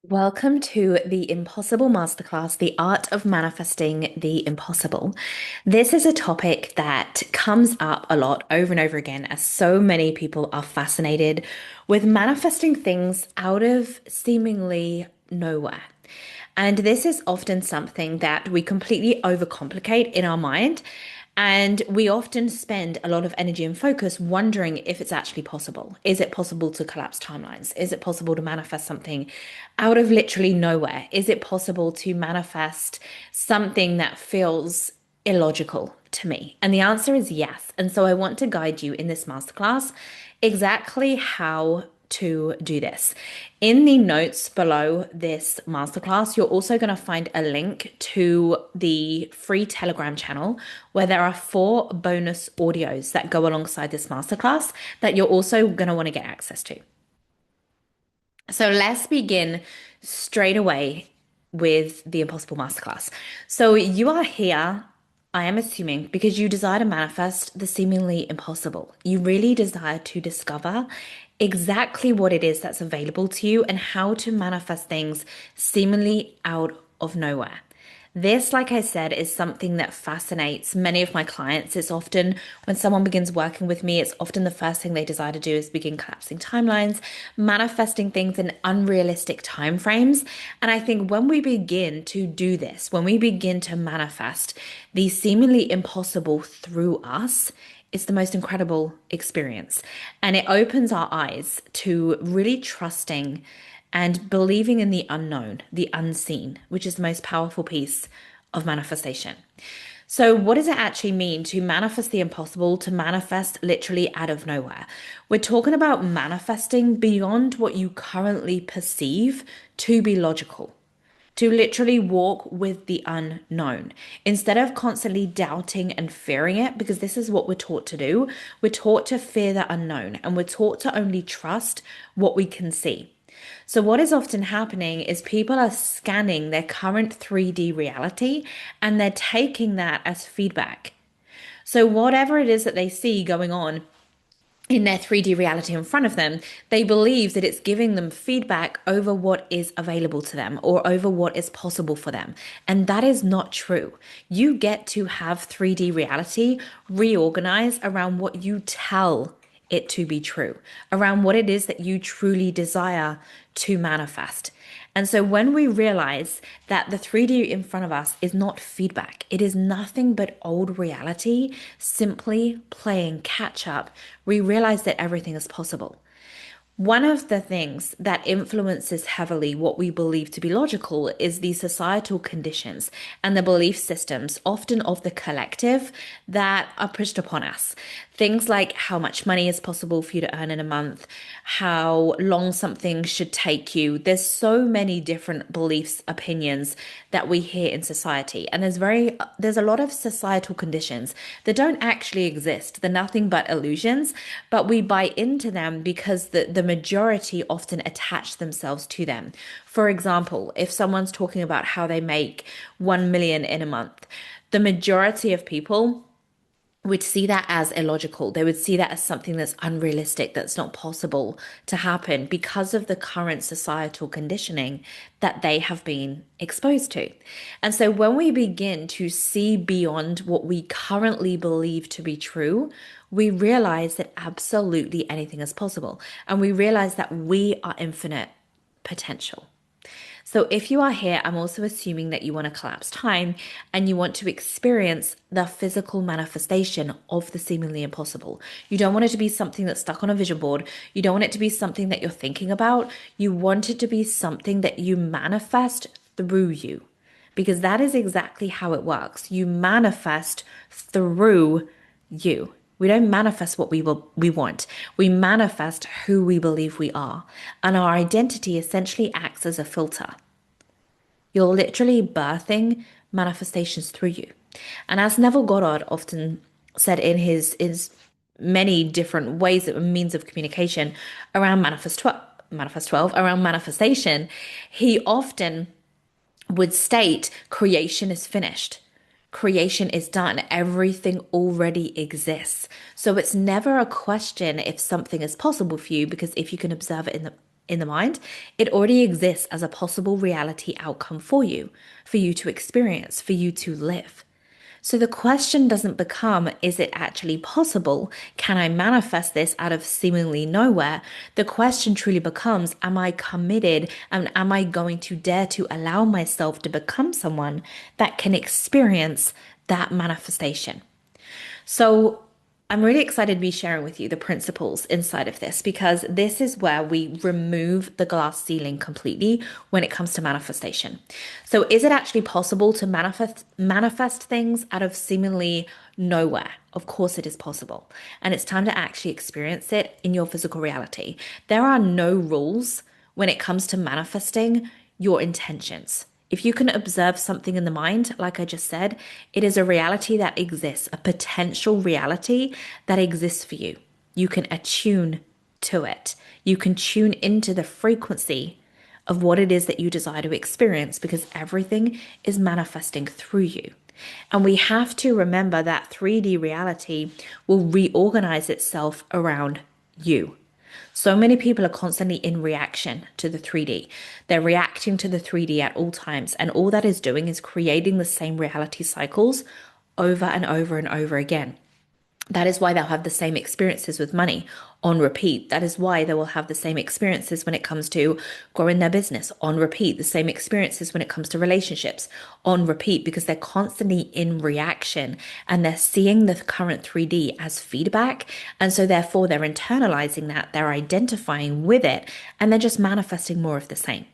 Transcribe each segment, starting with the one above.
Welcome to the Impossible Masterclass, the art of manifesting the impossible. This is a topic that comes up a lot over and over again, as so many people are fascinated with manifesting things out of seemingly nowhere. And this is often something that we completely overcomplicate in our mind. And we often spend a lot of energy and focus wondering if it's actually possible. Is it possible to collapse timelines? Is it possible to manifest something out of literally nowhere? Is it possible to manifest something that feels illogical to me? And the answer is yes. And so I want to guide you in this masterclass exactly how to do this. In the notes below this masterclass, you're also going to find a link to the free Telegram channel where there are 4 bonus audios that go alongside this masterclass that you're also going to want to get access to. So let's begin straight away with the Impossible Masterclass. So you are here, I am assuming, because you desire to manifest the seemingly impossible. You really desire to discover exactly what it is that's available to you and how to manifest things seemingly out of nowhere. This, like I said, is something that fascinates many of my clients. It's often when someone begins working with me, it's often the first thing they desire to do is begin collapsing timelines, manifesting things in unrealistic timeframes. And I think when we begin to do this, when we begin to manifest the seemingly impossible through us, it's the most incredible experience. And it opens our eyes to really trusting and believing in the unknown, the unseen, which is the most powerful piece of manifestation. So, what does it actually mean to manifest the impossible, to manifest literally out of nowhere? We're talking about manifesting beyond what you currently perceive to be logical, to literally walk with the unknown instead of constantly doubting and fearing it, because this is what we're taught to do. We're taught to fear the unknown and we're taught to only trust what we can see. So, what is often happening is people are scanning their current 3D reality and they're taking that as feedback. So, whatever it is that they see going on in their 3D reality in front of them, they believe that it's giving them feedback over what is available to them or over what is possible for them. And that is not true. You get to have 3D reality reorganize around what you tell it to be true, around what it is that you truly desire to manifest. And so when we realize that the 3D in front of us is not feedback, it is nothing but old reality simply playing catch up, we realize that everything is possible. One of the things that influences heavily what we believe to be logical is the societal conditions and the belief systems, often of the collective, that are pushed upon us. Things like how much money is possible for you to earn in a month, how long something should take you. There's so many different beliefs, opinions that we hear in society. And there's a lot of societal conditions that don't actually exist. They're nothing but illusions, but we buy into them because the majority often attach themselves to them. For example, if someone's talking about how they make 1 million in a month, the majority of people would see that as illogical. They would see that as something that's unrealistic, that's not possible to happen because of the current societal conditioning that they have been exposed to. And so when we begin to see beyond what we currently believe to be true, we realize that absolutely anything is possible. And we realize that we are infinite potential. So if you are here, I'm also assuming that you want to collapse time and you want to experience the physical manifestation of the seemingly impossible. You don't want it to be something that's stuck on a vision board. You don't want it to be something that you're thinking about. You want it to be something that you manifest through you, because that is exactly how it works. You manifest through you. We don't manifest what we want. We manifest who we believe we are. And our identity essentially acts as a filter. You're literally birthing manifestations through you. And as Neville Goddard often said in his many different ways and means of communication around manifest 12, around manifestation, he often would state creation is finished. Creation is done. Everything already exists. So it's never a question if something is possible for you, because if you can observe it in the mind, it already exists as a possible reality outcome for you to experience, for you to live. So the question doesn't become, is it actually possible? Can I manifest this out of seemingly nowhere? The question truly becomes, am I committed and am I going to dare to allow myself to become someone that can experience that manifestation? So I'm really excited to be sharing with you the principles inside of this because this is where we remove the glass ceiling completely when it comes to manifestation. So is it actually possible to manifest things out of seemingly nowhere? Of course it is possible. And it's time to actually experience it in your physical reality. There are no rules when it comes to manifesting your intentions. If you can observe something in the mind, like I just said, it is a reality that exists, a potential reality that exists for you. You can attune to it. You can tune into the frequency of what it is that you desire to experience because everything is manifesting through you. And we have to remember that 3D reality will reorganize itself around you. So many people are constantly in reaction to the 3D. They're reacting to the 3D at all times. And all that is doing is creating the same reality cycles over and over and over again. That is why they'll have the same experiences with money on repeat. That is why they will have the same experiences when it comes to growing their business on repeat, the same experiences when it comes to relationships on repeat, because they're constantly in reaction and they're seeing the current 3D as feedback. And so therefore they're internalizing that, they're identifying with it, and they're just manifesting more of the same.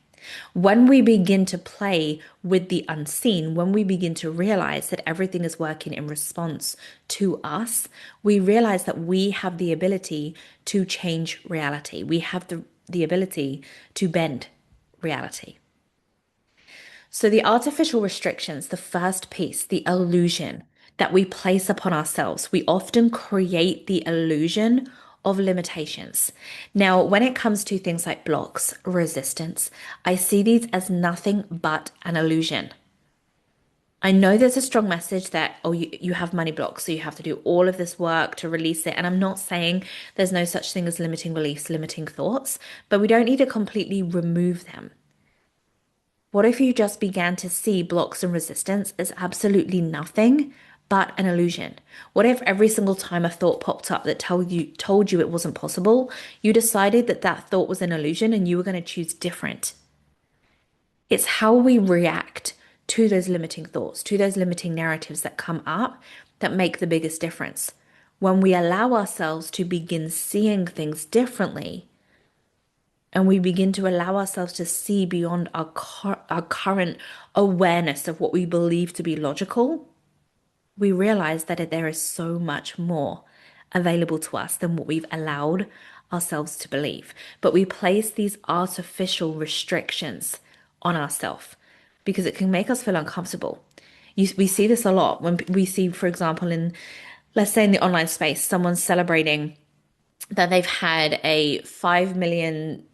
When we begin to play with the unseen, when we begin to realize that everything is working in response to us, we realize that we have the ability to change reality. We have the ability to bend reality. So, the artificial restrictions, the first piece, the illusion that we place upon ourselves, we often create the illusion of limitations. Now, when it comes to things like blocks, resistance, I see these as nothing but an illusion. I know there's a strong message that, oh, you have money blocks, so you have to do all of this work to release it. And I'm not saying there's no such thing as limiting beliefs, limiting thoughts, but we don't need to completely remove them. What if you just began to see blocks and resistance as absolutely nothing but an illusion? What if every single time a thought popped up that told you it wasn't possible, you decided that that thought was an illusion and you were going to choose different? It's how we react to those limiting thoughts, to those limiting narratives that come up that make the biggest difference. When we allow ourselves to begin seeing things differently, and we begin to allow ourselves to see beyond our current awareness of what we believe to be logical, we realize that there is so much more available to us than what we've allowed ourselves to believe. But we place these artificial restrictions on ourselves because it can make us feel uncomfortable. We see this a lot when we see, for example, let's say in the online space, someone's celebrating that they've had a £5 million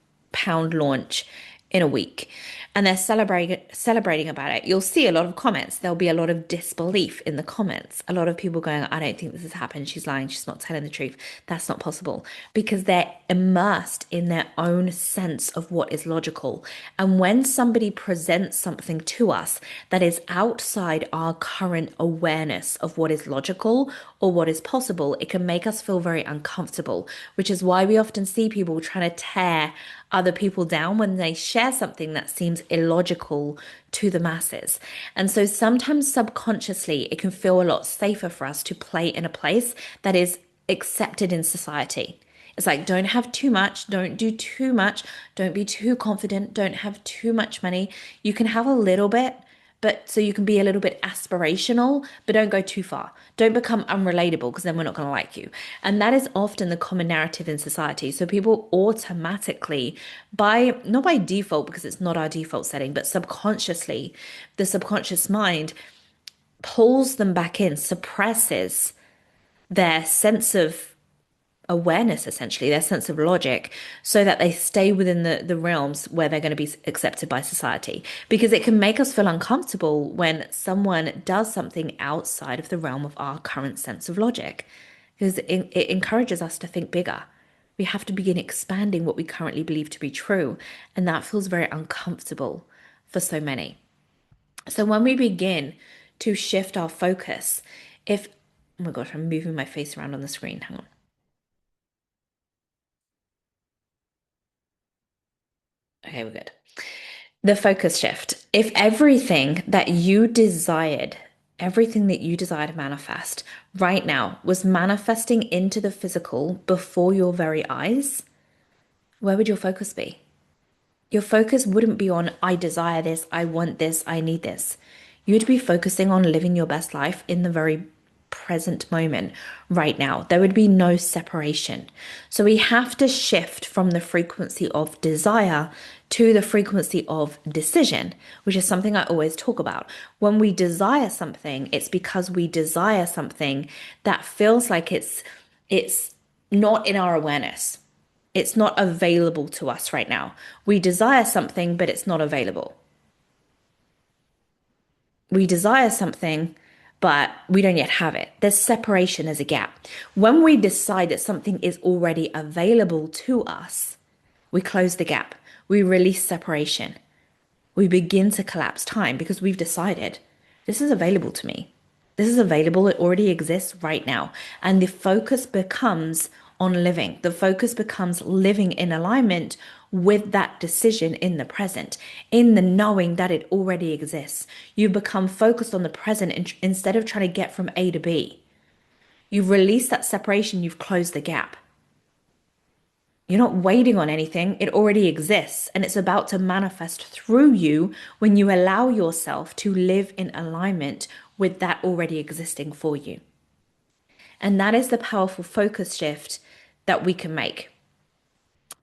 launch in a week and they're celebrating about it. You'll see a lot of comments. There'll be a lot of disbelief in the comments. A lot of people going, I don't think this has happened. She's lying. She's not telling the truth. That's not possible, because they're immersed in their own sense of what is logical. And when somebody presents something to us that is outside our current awareness of what is logical or what is possible, it can make us feel very uncomfortable, which is why we often see people trying to tear other people down when they share something that seems illogical to the masses. And so sometimes subconsciously, it can feel a lot safer for us to play in a place that is accepted in society. It's like, don't have too much, don't do too much, don't be too confident, don't have too much money. You can have a little bit, but so you can be a little bit aspirational, but don't go too far. Don't become unrelatable because then we're not going to like you. And that is often the common narrative in society. So people automatically, not by default, because it's not our default setting, but subconsciously, the subconscious mind pulls them back in, suppresses their sense of awareness, essentially, their sense of logic, so that they stay within the realms where they're going to be accepted by society. Because it can make us feel uncomfortable when someone does something outside of the realm of our current sense of logic, because it encourages us to think bigger. We have to begin expanding what we currently believe to be true. And that feels very uncomfortable for so many. So when we begin to shift our focus, if, oh my gosh, I'm moving my face around on the screen. Hang on. Okay, we're good. The focus shift. If everything that you desire to manifest right now was manifesting into the physical before your very eyes, where would your focus be? Your focus wouldn't be on, I desire this, I want this, I need this. You'd be focusing on living your best life in the very present moment right now. There would be no separation. So we have to shift from the frequency of desire to the frequency of decision, which is something I always talk about. When we desire something, it's because we desire something that feels like it's not in our awareness. It's not available to us right now. We desire something, but it's not available. We desire something, but we don't yet have it. There's separation as a gap. When we decide that something is already available to us, we close the gap. We release separation. We begin to collapse time because we've decided this is available to me. This is available. It already exists right now. And the focus becomes on living. The focus becomes living in alignment with that decision in the present, in the knowing that it already exists. You become focused on the present instead of trying to get from A to B. You've released that separation. You've closed the gap. You're not waiting on anything. It already exists and it's about to manifest through you when you allow yourself to live in alignment with that already existing for you. And that is the powerful focus shift that we can make.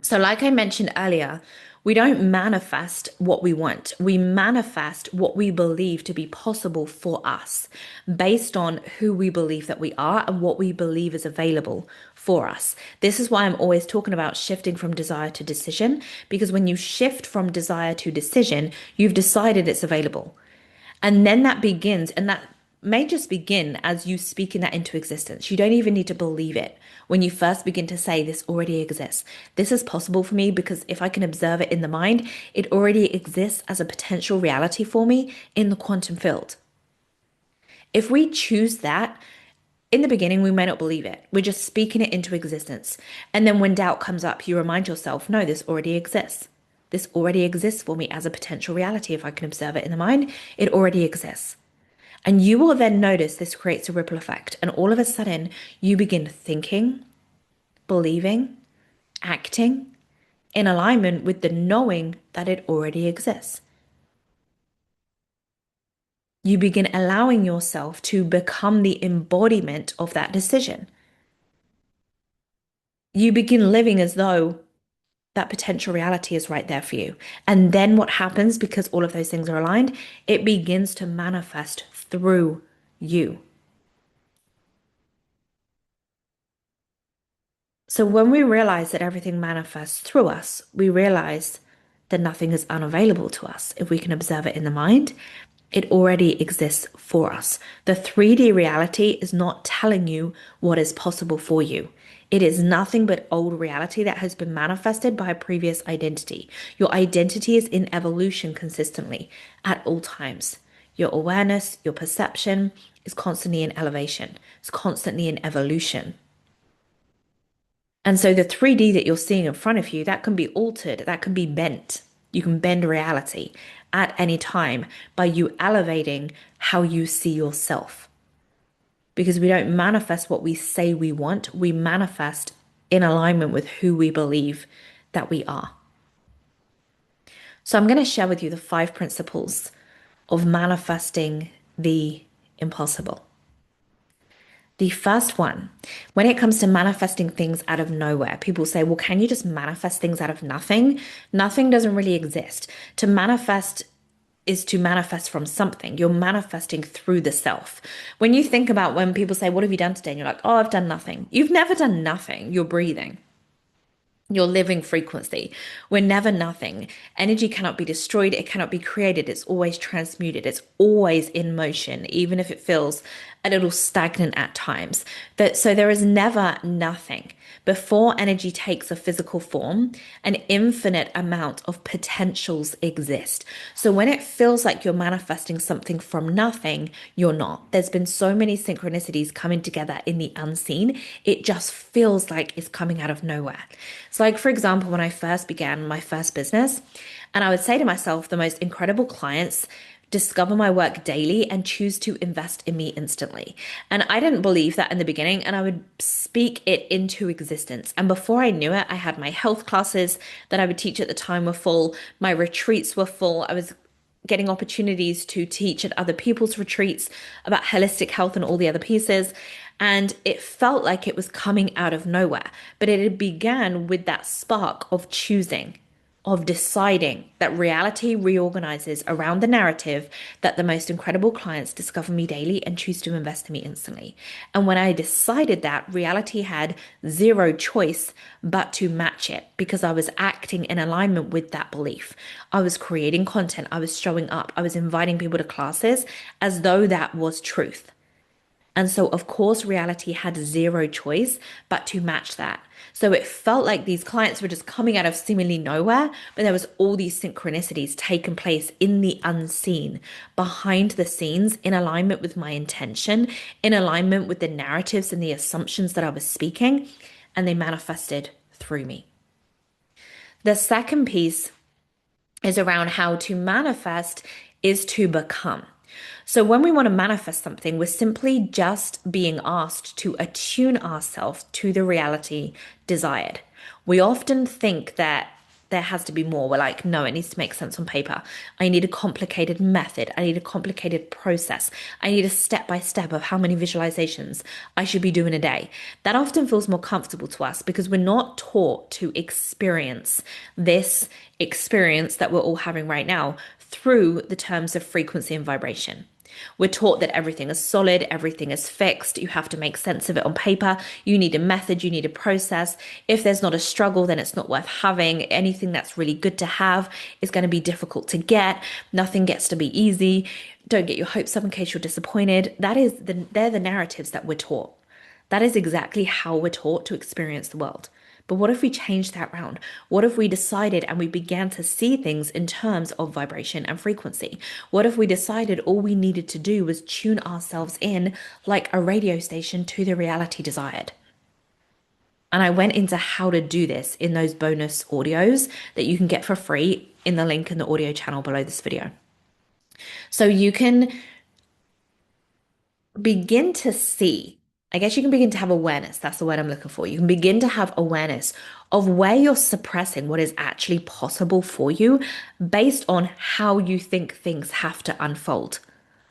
So, like I mentioned earlier, we don't manifest what we want. We manifest what we believe to be possible for us based on who we believe that we are and what we believe is available for us. This is why I'm always talking about shifting from desire to decision, because when you shift from desire to decision, you've decided it's available. And then that begins, and that may just begin as you speaking that into existence. You don't even need to believe it. When you first begin to say, this already exists. This is possible for me because if I can observe it in the mind, it already exists as a potential reality for me in the quantum field. If we choose that, in the beginning, we may not believe it. We're just speaking it into existence. And then when doubt comes up, you remind yourself, no, this already exists. This already exists for me as a potential reality. If I can observe it in the mind, it already exists. And you will then notice this creates a ripple effect. And all of a sudden, you begin thinking, believing, acting in alignment with the knowing that it already exists. You begin allowing yourself to become the embodiment of that decision. You begin living as though that potential reality is right there for you. And then what happens, because all of those things are aligned, it begins to manifest through you. So when we realize that everything manifests through us, we realize that nothing is unavailable to us. If we can observe it in the mind, it already exists for us. The 3D reality is not telling you what is possible for you. It is nothing but old reality that has been manifested by a previous identity. Your identity is in evolution consistently at all times. Your awareness, your perception is constantly in elevation. It's constantly in evolution. And so the 3D that you're seeing in front of you, that can be altered, that can be bent. You can bend reality at any time by you elevating how you see yourself. Because we don't manifest what we say we want, we manifest in alignment with who we believe that we are. So I'm going to share with you the 5 principles of manifesting the impossible. The first one, when it comes to manifesting things out of nowhere, people say, well, can you just manifest things out of nothing? Nothing doesn't really exist. To manifest is to manifest from something. You're manifesting through the self. When you think about when people say, what have you done today? And you're like, oh, I've done nothing. You've never done nothing. You're breathing. Your living frequency. We're never nothing. Energy cannot be destroyed. It cannot be created. It's always transmuted. It's always in motion, even if it feels a little stagnant at times. So there is never nothing. Before energy takes a physical form, an infinite amount of potentials exist. So when it feels like you're manifesting something from nothing, you're not. There's been so many synchronicities coming together in the unseen. It just feels like it's coming out of nowhere. So, like, for example, when I first began my first business, and I would say to myself, the most incredible clients discover my work daily and choose to invest in me instantly. And I didn't believe that in the beginning, and I would speak it into existence. And before I knew it, I had my health classes that I would teach at the time were full, my retreats were full. I was getting opportunities to teach at other people's retreats about holistic health and all the other pieces. And it felt like it was coming out of nowhere, but it had began with that spark of choosing, of deciding that reality reorganizes around the narrative that the most incredible clients discover me daily and choose to invest in me instantly. And when I decided that, reality had zero choice but to match it because I was acting in alignment with that belief. I was creating content, I was showing up, I was inviting people to classes as though that was truth. And so, of course, reality had zero choice but to match that. So it felt like these clients were just coming out of seemingly nowhere, but there was all these synchronicities taking place in the unseen, behind the scenes, in alignment with my intention, in alignment with the narratives and the assumptions that I was speaking, and they manifested through me. The second piece is around how to manifest is to become. So when we want to manifest something, we're simply just being asked to attune ourselves to the reality desired. We often think that there has to be more. We're like, no, it needs to make sense on paper. I need a complicated method. I need a complicated process. I need a step by step of how many visualizations I should be doing a day. That often feels more comfortable to us because we're not taught to experience this experience that we're all having right now through the terms of frequency and vibration. We're taught that everything is solid, everything is fixed. You have to make sense of it on paper. You need a method, you need a process. If there's not a struggle, then it's not worth having. Anything that's really good to have is going to be difficult to get. Nothing gets to be easy. Don't get your hopes up in case you're disappointed. They're the narratives that we're taught. That is exactly how we're taught to experience the world. But what if we changed that round? What if we decided and we began to see things in terms of vibration and frequency? What if we decided all we needed to do was tune ourselves in like a radio station to the reality desired? And I went into how to do this in those bonus audios that you can get for free in the link in the audio channel below this video. So you can begin to see, I guess you can begin to have awareness. That's the word I'm looking for. You can begin to have awareness of where you're suppressing what is actually possible for you based on how you think things have to unfold.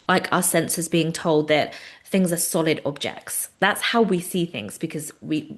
Like our senses being told that things are solid objects. That's how we see things because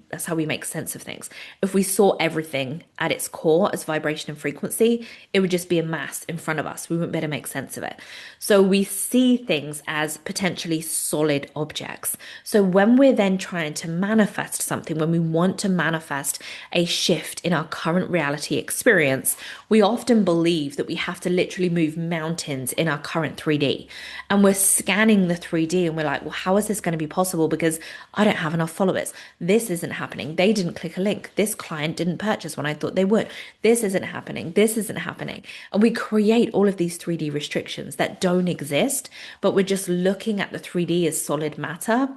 that's how we make sense of things. If we saw everything at its core as vibration and frequency, it would just be a mass in front of us. We wouldn't be able to make sense of it. So we see things as potentially solid objects. So when we're then trying to manifest something, when we want to manifest a shift in our current reality experience, we often believe that we have to literally move mountains in our current 3D. And we're scanning the 3D and we're like, well, how is this going to be possible? Because I don't have enough followers. This isn't happening. They didn't click a link. This client didn't purchase when I thought they would. This isn't happening. This isn't happening. And we create all of these 3D restrictions that don't exist, but we're just looking at the 3D as solid matter.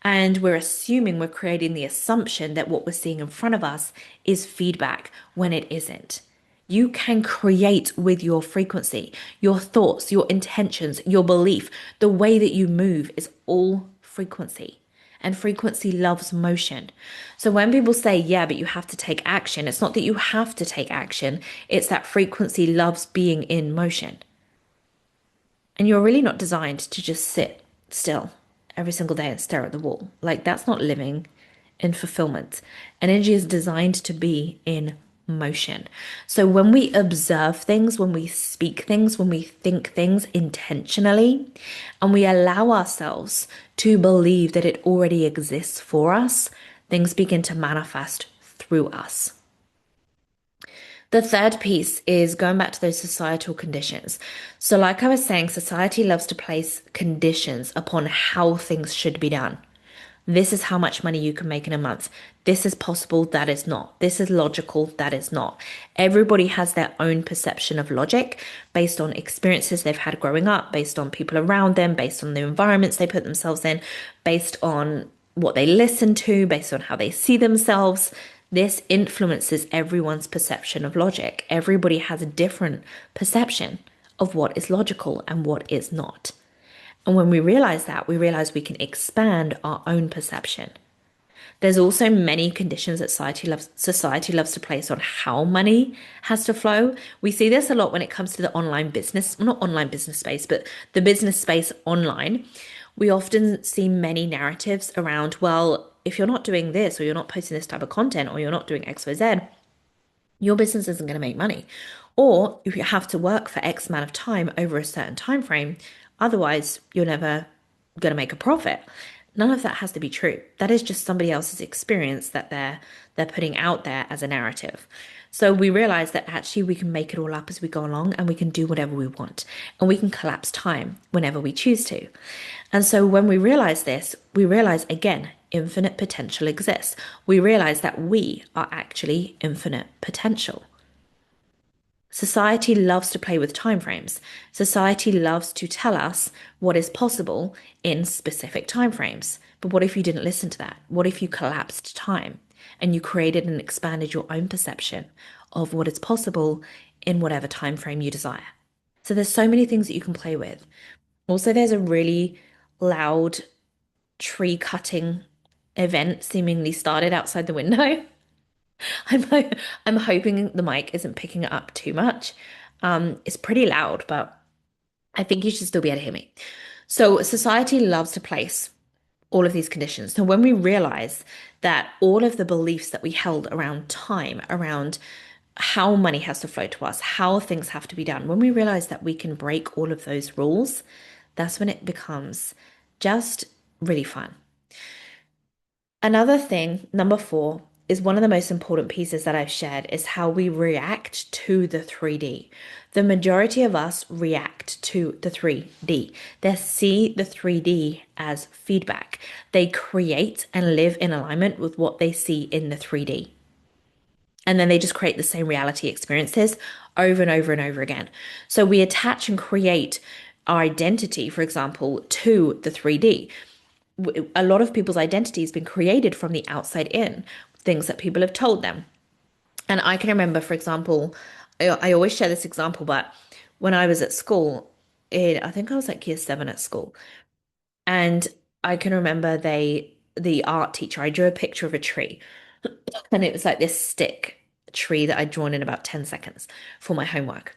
And we're assuming, we're creating the assumption that what we're seeing in front of us is feedback when it isn't. You can create with your frequency, your thoughts, your intentions, your belief. The way that you move is all frequency. And frequency loves motion. So when people say, yeah, but you have to take action, it's not that you have to take action. It's that frequency loves being in motion. And you're really not designed to just sit still every single day and stare at the wall. Like, that's not living in fulfillment. Energy is designed to be in motion. So when we observe things, when we speak things, when we think things intentionally, and we allow ourselves to believe that it already exists for us, things begin to manifest through us. The third piece is going back to those societal conditions. So, like I was saying, society loves to place conditions upon how things should be done. This is how much money you can make in a month. This is possible, that is not. This is logical, that is not. Everybody has their own perception of logic based on experiences they've had growing up, based on people around them, based on the environments they put themselves in, based on what they listen to, based on how they see themselves. This influences everyone's perception of logic. Everybody has a different perception of what is logical and what is not. And when we realize that, we realize we can expand our own perception. There's also many conditions that society loves to place on how money has to flow. We see this a lot when it comes to the online business, well, not online business space, but the business space online. We often see many narratives around, well, if you're not doing this or you're not posting this type of content or you're not doing XYZ, your business isn't going to make money. Or you have to work for X amount of time over a certain time frame. Otherwise, you're never going to make a profit. None of that has to be true. That is just somebody else's experience that they're putting out there as a narrative. So we realize that actually we can make it all up as we go along and we can do whatever we want and we can collapse time whenever we choose to. And so when we realize this, we realize again, infinite potential exists. We realize that we are actually infinite potential. Society loves to play with timeframes. Society loves to tell us what is possible in specific timeframes. But what if you didn't listen to that? What if you collapsed time and you created and expanded your own perception of what is possible in whatever time frame you desire? So there's so many things that you can play with. Also, there's a really loud tree cutting event seemingly started outside the window. I'm hoping the mic isn't picking it up too much. It's pretty loud, but I think you should still be able to hear me. So society loves to place all of these conditions. So when we realize that all of the beliefs that we held around time, around how money has to flow to us, how things have to be done, when we realize that we can break all of those rules, that's when it becomes just really fun. Another thing, number 4, is one of the most important pieces that I've shared is how we react to the 3D. The majority of us react to the 3D. They see the 3D as feedback. They create and live in alignment with what they see in the 3D. And then they just create the same reality experiences over and over and over again. So we attach and create our identity, for example, to the 3D. A lot of people's identity has been created from the outside in, things that people have told them. And I can remember, for example, I always share this example, but when I was at school, I think I was like year 7 at school, and I can remember the art teacher, I drew a picture of a tree, and it was like this stick tree that I'd drawn in about 10 seconds for my homework.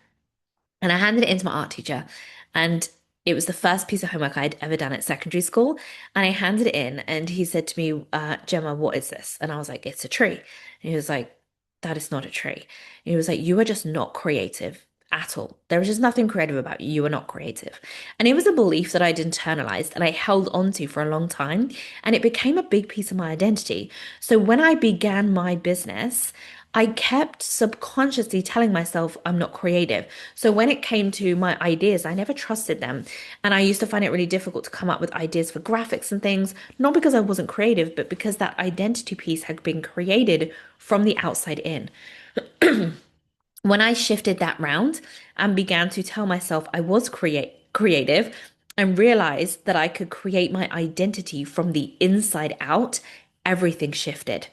And I handed it in to my art teacher, and it was the first piece of homework I'd ever done at secondary school. And I handed it in, and he said to me, Gemma, what is this? And I was like, it's a tree. And he was like, that is not a tree. And he was like, you are just not creative at all. There was just nothing creative about you. You are not creative. And it was a belief that I'd internalized and I held on to for a long time. And it became a big piece of my identity. So when I began my business, I kept subconsciously telling myself I'm not creative. So when it came to my ideas, I never trusted them. And I used to find it really difficult to come up with ideas for graphics and things, not because I wasn't creative, but because that identity piece had been created from the outside in. When I shifted that round and began to tell myself I was creative and realized that I could create my identity from the inside out, everything shifted.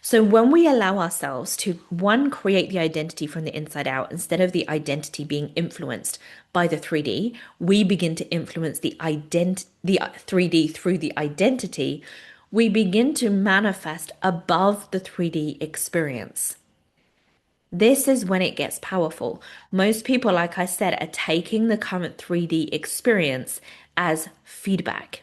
So when we allow ourselves to, one, create the identity from the inside out instead of the identity being influenced by the 3D, we begin to influence the 3D through the identity. We begin to manifest above the 3D experience. This is when it gets powerful. Most people, like I said, are taking the current 3D experience as feedback.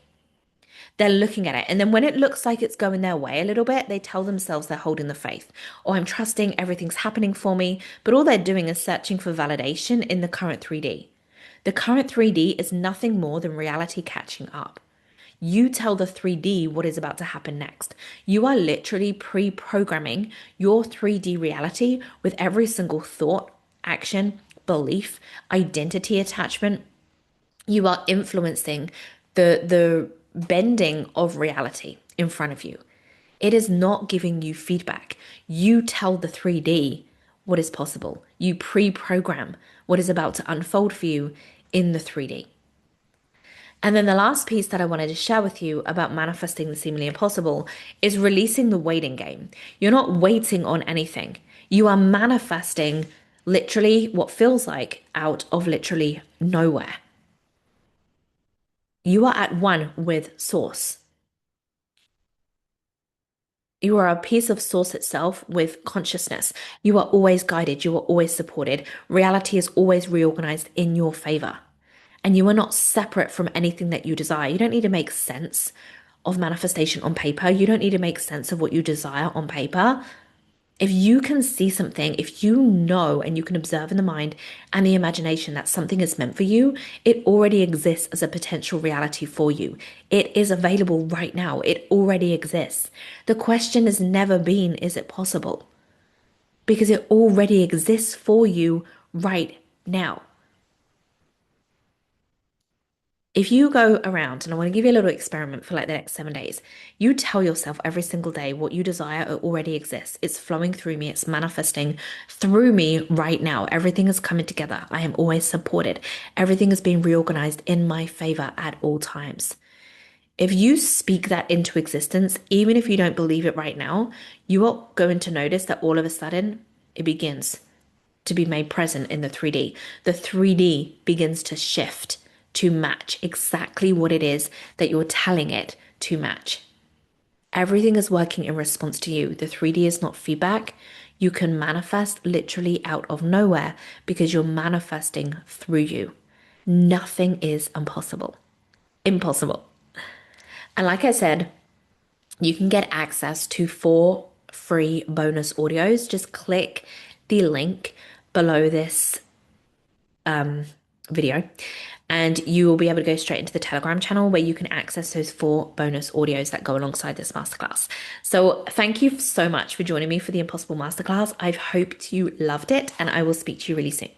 They're looking at it. And then when it looks like it's going their way a little bit, they tell themselves they're holding the faith. Or I'm trusting everything's happening for me. But all they're doing is searching for validation in the current 3D. The current 3D is nothing more than reality catching up. You tell the 3D what is about to happen next. You are literally pre-programming your 3D reality with every single thought, action, belief, identity attachment. You are influencing the bending of reality in front of you. It is not giving you feedback. You tell the 3D what is possible. You pre-program what is about to unfold for you in the 3D. And then the last piece that I wanted to share with you about manifesting the seemingly impossible is releasing the waiting game. You're not waiting on anything. You are manifesting literally what feels like out of literally nowhere. You are at one with source. You are a piece of source itself with consciousness. You are always guided. You are always supported. Reality is always reorganized in your favor. And you are not separate from anything that you desire. You don't need to make sense of manifestation on paper. You don't need to make sense of what you desire on paper. If you can see something, if you know and you can observe in the mind and the imagination that something is meant for you, it already exists as a potential reality for you. It is available right now. It already exists. The question has never been, is it possible? Because it already exists for you right now. If you go around, and I want to give you a little experiment for like the next 7 days, you tell yourself every single day what you desire already exists. It's flowing through me, it's manifesting through me right now. Everything is coming together. I am always supported. Everything is being reorganized in my favor at all times. If you speak that into existence, even if you don't believe it right now, you are going to notice that all of a sudden it begins to be made present in the 3D. The 3D begins to shift to match exactly what it is that you're telling it to match. Everything is working in response to you. The 3D is not feedback. You can manifest literally out of nowhere because you're manifesting through you. Nothing is impossible. Impossible. And like I said, you can get access to 4 free bonus audios. Just click the link below this video and you will be able to go straight into the Telegram channel where you can access those 4 bonus audios that go alongside this masterclass. So thank you so much for joining me for the Impossible Masterclass. I've hoped you loved it and I will speak to you really soon.